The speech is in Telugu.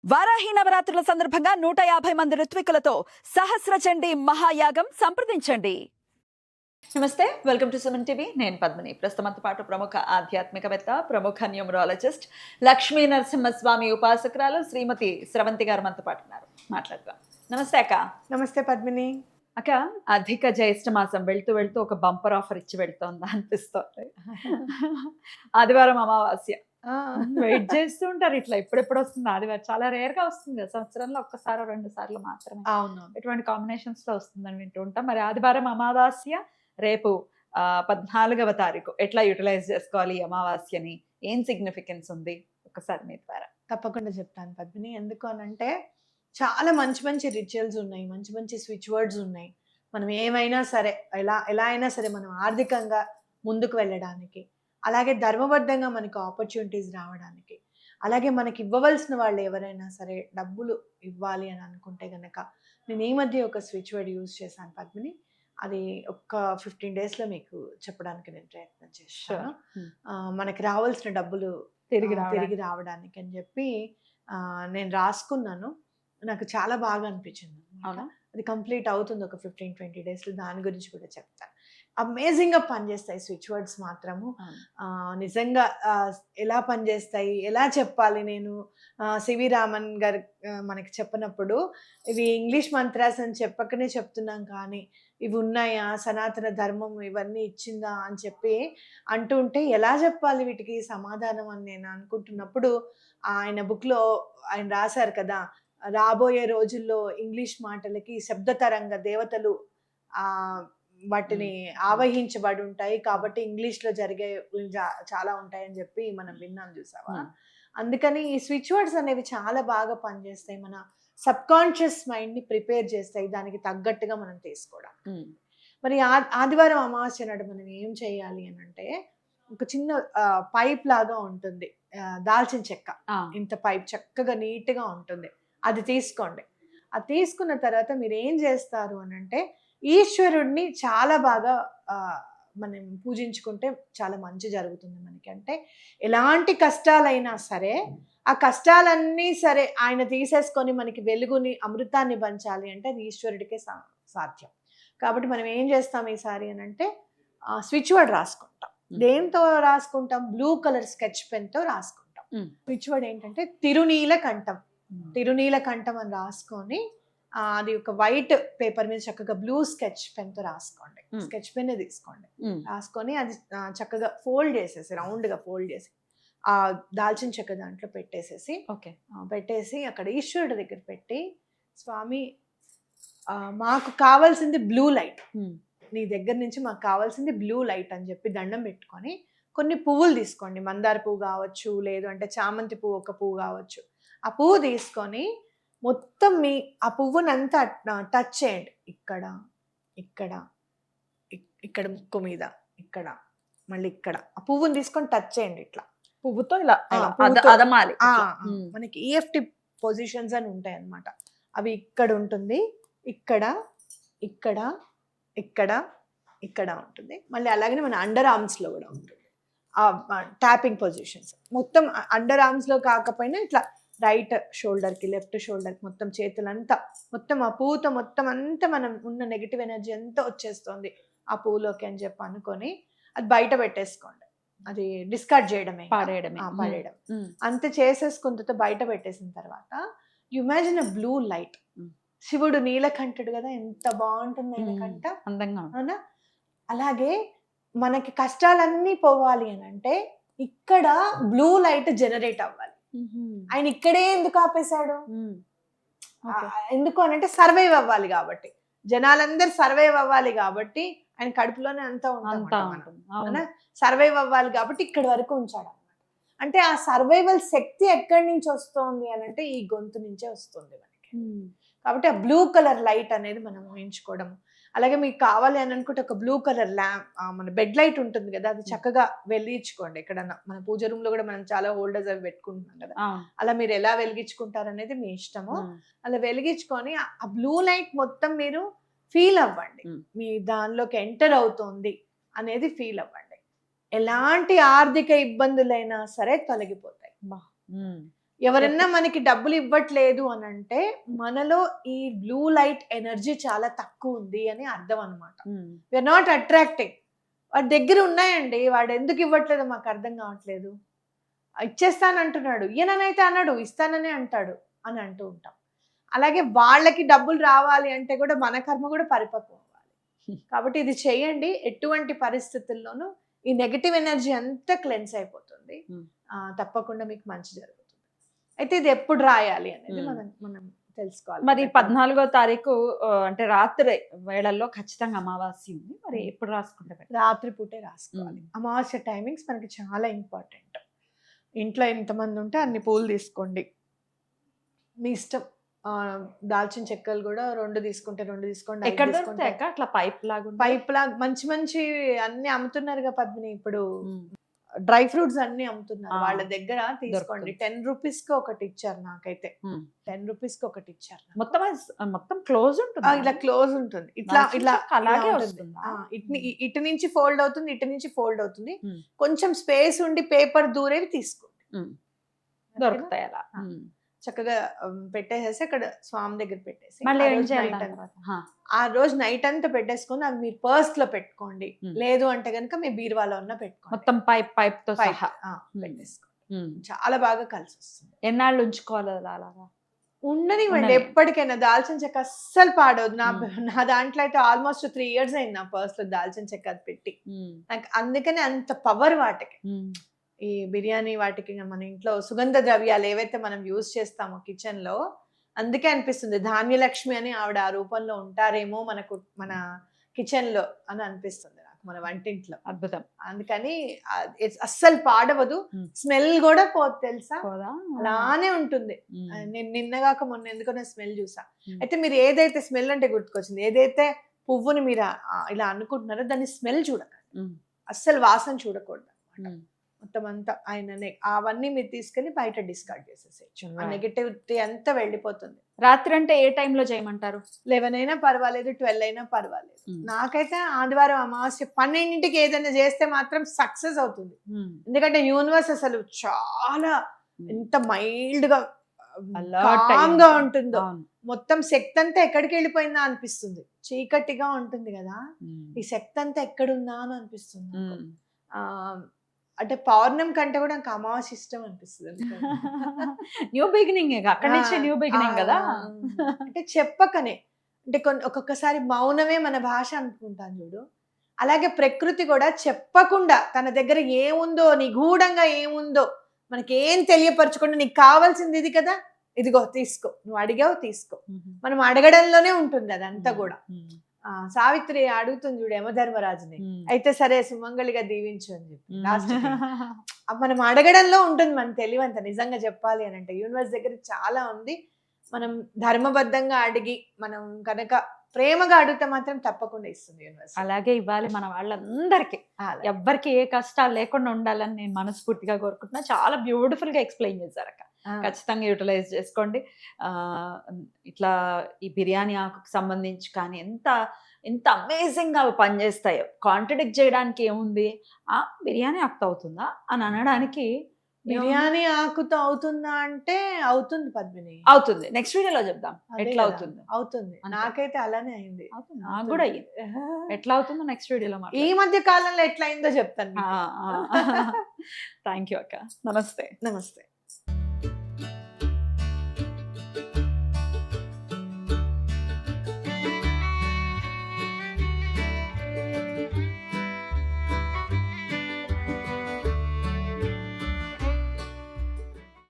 వారాహి నవరాత్రుల సందర్భంగా 150 మంది ఋత్వికులతో సహస్ర చండీ మహాయాగం సంప్రదించండి. నమస్తే, వెల్కమ్ టు సుమన్ టీవీ. నేను పద్మిని. ప్రస్తుతంతో పాటు ప్రముఖ ఆధ్యాత్మికవేత్త, ప్రముఖ న్యూమరాలజిస్ట్, లక్ష్మీ నరసింహస్వామి ఉపాసకురాలు శ్రీమతి స్రవంతి గారు మనతో పాటు ఉన్నారు. మాట్లాడదాం. నమస్తే అక్క. నమస్తే పద్మిని. అక్క, అధిక జ్యేష్ఠ మాసం వెళ్తూ వెళ్తూ ఒక బంపర్ ఆఫర్ ఇచ్చి వెళ్తోందా అనిపిస్తుంది. ఆదివారం అమావాస్య వెయిట్ చేస్తూ ఉంటారు, ఇట్లా ఎప్పుడెప్పుడు వస్తుంది ఆదివారం. చాలా రేర్ గా వస్తుంది, సంవత్సరంలో ఒక్కసారి 2 సార్లు మాత్రమే. అవును, ఎటువంటి కాంబినేషన్స్ లో వస్తుందని వింటూ ఉంటాం. మరి ఆదివారం అమావాస్య రేపు 14వ తారీఖు ఎట్లా యూటిలైజ్ చేసుకోవాలి ఈ అమావాస్యని, ఏం సిగ్నిఫికెన్స్ ఉంది ఒకసారి మీ ద్వారా? తప్పకుండా చెప్తాను పద్మిని. ఎందుకు అనంటే చాలా మంచి మంచి రిచువల్స్ ఉన్నాయి, మంచి మంచి స్విచ్ వర్డ్స్ ఉన్నాయి. మనం ఏమైనా సరే ఎలా అయినా సరే మనం ఆర్థికంగా ముందుకు వెళ్ళడానికి, అలాగే ధర్మబద్ధంగా మనకు ఆపర్చునిటీస్ రావడానికి, అలాగే మనకి ఇవ్వవలసిన వాళ్ళు ఎవరైనా సరే డబ్బులు ఇవ్వాలి అని అనుకుంటే గనక, నేను ఈ మధ్య ఒక స్విచ్ వర్డ్ యూజ్ చేశాను పద్మిని. అది ఒక 15 డేస్లో మీకు చెప్పడానికి నేను ప్రయత్నం చేస్తాను. మనకి రావాల్సిన డబ్బులు తిరిగి రావడానికి అని చెప్పి నేను రాసుకున్నాను. నాకు చాలా బాగా అనిపించింది. అది కంప్లీట్ అవుతుంది ఒక 15-20 డేస్లో. దాని గురించి కూడా చెప్తాను. అమేజింగ్గా పనిచేస్తాయి స్విచ్ వర్డ్స్ మాత్రము. నిజంగా ఎలా పనిచేస్తాయి, ఎలా చెప్పాలి. నేను సివి రామన్ గారు మనకి చెప్పినప్పుడు ఇవి ఇంగ్లీష్ మంత్రాస్ అని చెప్పకనే చెప్తున్నాం, కానీ ఇవి ఉన్నాయా, సనాతన ధర్మం ఇవన్నీ ఇచ్చిందా అని చెప్పి అంటూ ఉంటే ఎలా చెప్పాలి వీటికి సమాధానం అని నేను అనుకుంటున్నప్పుడు, ఆయన బుక్లో ఆయన రాశారు కదా, రాబోయే రోజుల్లో ఇంగ్లీష్ మాటలకి శబ్దతరంగ దేవతలు వాటిని ఆవహించబడి ఉంటాయి, కాబట్టి ఇంగ్లీష్లో జరిగే చాలా ఉంటాయని చెప్పి మనం విన్నాం, చూసావా. అందుకని ఈ స్విచ్ వర్డ్స్ అనేవి చాలా బాగా పనిచేస్తాయి, మన సబ్ కాన్షియస్ మైండ్ని ప్రిపేర్ చేస్తాయి దానికి తగ్గట్టుగా మనం తీసుకోవడం. మరి ఆదివారం అమావాస్య నాడు మనం ఏం చేయాలి అని అంటే, ఒక చిన్న పైప్ లాగా ఉంటుంది, దాల్చిన చెక్క, ఇంత పైప్ చక్కగా నీట్గా ఉంటుంది, అది తీసుకోండి. అది తీసుకున్న తర్వాత మీరు ఏం చేస్తారు అని అంటే, ఈశ్వరుడిని చాలా బాగా మనం పూజించుకుంటే చాలా మంచి జరుగుతుంది మనకి. అంటే ఎలాంటి కష్టాలైనా సరే ఆ కష్టాలన్నీ సరే ఆయన తీసేసుకొని మనకి వెలుగుని, అమృతాన్ని పంచాలి అంటే అది ఈశ్వరుడికే సాధ్యం. కాబట్టి మనం ఏం చేస్తాం ఈసారి అని అంటే, స్విచ్ వర్డ్ రాసుకుంటాం. దేంతో రాసుకుంటాం? బ్లూ కలర్ స్కెచ్ పెన్తో రాసుకుంటాం. స్విచ్ వర్డ్ ఏంటంటే తిరునీలకంఠం. తిరునీలకంఠం అని రాసుకొని అది ఒక వైట్ పేపర్ మీద చక్కగా బ్లూ స్కెచ్ పెన్తో రాసుకోండి. స్కెచ్ పెన్ తీసుకోండి, రాసుకొని అది చక్కగా ఫోల్డ్ చేసేసి, రౌండ్గా ఫోల్డ్ చేసి ఆ దాల్చిన చెక్క దాంట్లో పెట్టేసేసి, పెట్టేసి అక్కడ ఈశ్వరుడి దగ్గర పెట్టి, స్వామి మాకు కావాల్సింది బ్లూ లైట్, నీ దగ్గర నుంచి మాకు కావాల్సింది బ్లూ లైట్ అని చెప్పి దండం పెట్టుకొని కొన్ని పువ్వులు తీసుకోండి. మందార పువ్వు కావచ్చు, లేదు అంటే చామంతి పువ్వు ఒక పువ్వు కావచ్చు. ఆ పువ్వు తీసుకొని మొత్తం ఆ పువ్వునంతా టచ్ చేయండి. ఇక్కడ ఇక్కడ ఇక్కడ ముక్కు మీద, ఇక్కడ మళ్ళీ ఇక్కడ ఆ పువ్వుని తీసుకొని టచ్ చేయండి. ఇట్లా పువ్వుతో ఇలా అదమాలి. మనకి ఈఎఫ్టి పొజిషన్స్ అని ఉంటాయి అన్నమాట. అవి ఇక్కడ ఉంటుంది, ఇక్కడ ఇక్కడ ఇక్కడ ఇక్కడ ఉంటుంది. మళ్ళీ అలాగనే మన అండర్ ఆర్మ్స్లో కూడా ఉంటుంది ట్యాపింగ్ పొజిషన్స్. మొత్తం అండర్ ఆర్మ్స్లో కాకపోయినా ఇట్లా రైట్ షోల్డర్కి, లెఫ్ట్ షోల్డర్కి, మొత్తం చేతులంతా, మొత్తం ఆ పువ్వుతో మొత్తం అంతా మనం ఉన్న నెగిటివ్ ఎనర్జీ అంతా వచ్చేస్తుంది ఆ పువ్వులోకి అని చెప్పి అనుకొని అది బయట పెట్టేసుకోండి. అది డిస్కార్డ్ చేయడమే, పడేయడం. అంత చేసేసుకున్న తర్వాత బయట పెట్టేసిన తర్వాత you imagine a blue light. శివుడు నీలకంఠుడు కదా, ఎంత బాగుంటుంది నీలకంఠ, అందంగా అవునా. అలాగే మనకి కష్టాలన్నీ పోవాలి అని అంటే ఇక్కడ బ్లూ లైట్ జనరేట్ అవ్వాలి. ఆయన ఇక్కడే ఎందుకు ఆపేశాడు? ఎందుకు అని అంటే సర్వైవ్ అవ్వాలి కాబట్టి, జనాలందరూ సర్వైవ్ అవ్వాలి కాబట్టి, ఆయన కడుపులోనే అంతా ఉంటాం, సర్వైవ్ అవ్వాలి కాబట్టి ఇక్కడి వరకు ఉంచాడు అన్నమాట. అంటే ఆ సర్వైవల్ శక్తి ఎక్కడి నుంచి వస్తుంది అని అంటే ఈ గొంతు నుంచే వస్తుంది మనకి. కాబట్టి ఆ బ్లూ కలర్ లైట్ అనేది మనం ఊహించుకోవడం. అలాగే మీకు కావాలి అని అనుకుంటే ఒక బ్లూ కలర్ ల్యాంప్, మన బెడ్ లైట్ ఉంటుంది కదా, అది చక్కగా వెలిగించుకోండి. ఎక్కడన్నా మన పూజ రూమ్ లో కూడా మనం చాలా హోల్డర్స్ అవి పెట్టుకుంటున్నాం కదా, అలా మీరు ఎలా వెలిగించుకుంటారు అనేది మీ ఇష్టము. అలా వెలిగించుకొని ఆ బ్లూ లైట్ మొత్తం మీరు ఫీల్ అవ్వండి, మీ దానిలోకి ఎంటర్ అవుతుంది అనేది ఫీల్ అవ్వండి. ఎలాంటి ఆర్థిక ఇబ్బందులైనా సరే తొలగిపోతాయి. ఎవరన్నా మనకి డబ్బులు ఇవ్వట్లేదు అని అంటే మనలో ఈ బ్లూ లైట్ ఎనర్జీ చాలా తక్కువ ఉంది అని అర్థం అనమాట. We are not attracting. వాడి దగ్గర ఉన్నాయండి, వాడు ఎందుకు ఇవ్వట్లేదు మాకు అర్థం కావట్లేదు. ఇచ్చేస్తానంటున్నాడు, ఈయననైతే అన్నాడు ఇస్తాననే అంటాడు అని అంటూ ఉంటాం. అలాగే వాళ్ళకి డబ్బులు రావాలి అంటే కూడా మన కర్మ కూడా పరిపక్వం అవ్వాలి. కాబట్టి ఇది చేయండి, ఎటువంటి పరిస్థితుల్లోనూ ఈ నెగటివ్ ఎనర్జీ అంతా క్లెన్స్ అయిపోతుంది. తప్పకుండా మీకు మంచి జరుగుతుంది. అయితే ఇది ఎప్పుడు రాయాలి అనేది మనం తెలుసుకోవాలి. మరి 14వ తారీఖు అంటే రాత్రి వేళల్లో ఖచ్చితంగా అమావాస్య ఉంది. మరి ఎప్పుడు రాసుకుంటే రాత్రి పూటే రాసుకోవాలి. అమావాస్య టైమింగ్స్ మనకి చాలా ఇంపార్టెంట్. ఇంట్లో ఎంతమంది ఉంటే అన్ని పూలు తీసుకోండి, మీ ఇష్టం. దాల్చిన చెక్కలు కూడా 2 తీసుకుంటే 2 తీసుకోండి. ఎక్కడ దొరుకుతాయి అక్క అట్లా పైప్ లాగా మంచి మంచి అన్ని అమ్ముతున్నారుగా పద్మిని. ఇప్పుడు డ్రై ఫ్రూట్స్ అన్ని అమ్ముతున్నారు, వాళ్ళ దగ్గర తీసుకోండి. 10 రూపీస్ కి ఒకటి ఇచ్చారు నాకైతే. 10 రూపీస్ కి ఒకటి ఇచ్చారు. మొత్తం క్లోజ్ ఉంటుంది, ఇలా క్లోజ్ ఉంటుంది, ఇట్లా ఇట్లా అలాగే ఇటు నుంచి ఫోల్డ్ అవుతుంది, ఇటు నుంచి ఫోల్డ్ అవుతుంది. కొంచెం స్పేస్ ఉండి పేపర్ దూరేవి తీసుకోండి, దొరుకుతాయి అలా. చక్కగా పెట్టేసేసి అక్కడ స్వామి దగ్గర పెట్టేసి ఆ రోజు నైట్ అంతా పెట్టేసుకొని అవి మీరు పర్స్ లో పెట్టుకోండి. లేదు అంటే కనుక మీ బీరువాలో ఉన్న పెట్టుకోండి. మొత్తం పైప్ తో సహా పెట్టేసుకోండి. చాలా బాగా కలిసి వస్తుంది. ఎన్నాళ్ళు ఉంచుకోవాలి అలాగా? ఉండనివ్వండి, ఎప్పటికైనా. దాల్చిన చెక్క అస్సలు పాడవద్దు. నా దాంట్లో అయితే ఆల్మోస్ట్ 3 years అయింది నా పర్స్ లో దాల్చిన చెక్క అది పెట్టి. నాకు అందుకని అంత పవర్ వాటికి. ఈ బిర్యానీ వాటికి మన ఇంట్లో సుగంధ ద్రవ్యాలు ఏవైతే మనం యూజ్ చేస్తామో కిచెన్ లో, అందుకే అనిపిస్తుంది ధాన్యలక్ష్మి అని ఆవిడ ఆ రూపంలో ఉంటారేమో మన కిచెన్ లో అని అనిపిస్తుంది నాకు, మన వంటింట్లో. అద్భుతం. అందుకని అస్సలు పాడవదు, స్మెల్ కూడా పోదు తెలుసా, అలానే ఉంటుంది. నేను నిన్నగాక మొన్న ఎందుకో స్మెల్ చూసా. అయితే మీరు ఏదైతే స్మెల్ అంటే గుర్తుకొచ్చింది, ఏదైతే పువ్వుని మీరు ఇలా అనుకుంటున్నారో దాన్ని స్మెల్ చూడకండి, అస్సలు వాసన చూడకూడదు. మొత్తం అంతా ఆయననే అవన్నీ మీరు తీసుకెళ్లి బయట డిస్కార్డ్ చేసేసేయచ్చు. ఆ నెగటివిటీ అంతా వెళ్ళిపోతుంది. రాత్రి అంటే ఏ టైంలో చేయమంటారు? 11 అయినా పర్వాలేదు, 12 అయినా పర్వాలేదు. నాకైతే ఆదివారం అమావాస్య 12ంటికి ఏదైనా చేస్తే మాత్రం సక్సెస్ అవుతుంది. ఎందుకంటే యూనివర్స్ అసలు చాలా ఎంత మైల్డ్ గా కామ్ గా ఉంటుందో, మొత్తం శక్తి అంతా ఎక్కడికి వెళ్ళిపోయిందా అనిపిస్తుంది. చీకటిగా ఉంటుంది కదా, ఈ శక్తి అంతా ఎక్కడుందా అని అనిపిస్తుంది. అంటే పౌర్ణం కంటే కూడా నాకు అమావాస్య ఇష్టం అనిపిస్తుంది. న్యూ బిగినింగ్, అక్కడి నుంచే న్యూ బిగినింగ్ కదా. అంటే చెప్పకనే, అంటే ఒక్కొక్కసారి మౌనమే మన భాష అనుకుంటాను చూడు, అలాగే ప్రకృతి కూడా చెప్పకుండా తన దగ్గర ఏముందో, నిగూఢంగా ఏముందో మనకి ఏం తెలియపరచకుండా, నీకు కావాల్సింది ఇది కదా, ఇదిగో తీసుకో, నువ్వు అడిగావు తీసుకో. మనం అడగడంలోనే ఉంటుంది అదంతా కూడా. సావిత్రి అడుగుతుంది చూడు యమధర్మరాజుని, అయితే సరే సుమంగళిగా దీవించు అని చెప్పి. లాస్ట్ మనం అడగడంలో ఉంటుంది మన తెలివంత. నిజంగా చెప్పాలి అని అంటే యూనివర్స్ దగ్గర చాలా ఉంది. మనం ధర్మబద్ధంగా అడిగి మనం కనుక ప్రేమగా అడిగితే మాత్రం తప్పకుండా ఇస్తుంది యూనివర్స్. అలాగే ఇవ్వాలి మన వాళ్ళందరికీ, ఎవ్వరికి ఏ కష్టాలు లేకుండా ఉండాలని నేను మనస్ఫూర్తిగా కోరుకుంటున్నా. చాలా బ్యూటిఫుల్ గా ఎక్స్ప్లెయిన్ చేశారు అక్క, ఖచ్చితంగా యూటిలైజ్ చేసుకోండి. ఇట్లా ఈ బిర్యానీ ఆకుకు సంబంధించి కానీ ఎంత అమేజింగ్ గా పనిచేస్తాయో. కాంట్రడిక్ట్ చేయడానికి ఏముంది, బిర్యానీ ఆకుతో అవుతుందా అని అనడానికి, బిర్యానీ ఆకుతో అవుతుందా అంటే అవుతుంది పద్మిని, అవుతుంది. నెక్స్ట్ వీడియోలో చెప్దాం ఎట్లా అవుతుంది. నాకైతే అలానే అయింది, నాకు కూడా అయ్యింది. ఎట్లా అవుతుందో నెక్స్ట్ వీడియోలో ఈ మధ్య కాలంలో ఎట్లా అయిందో చెప్తాను. థ్యాంక్ యూ అక్క. నమస్తే. నమస్తే.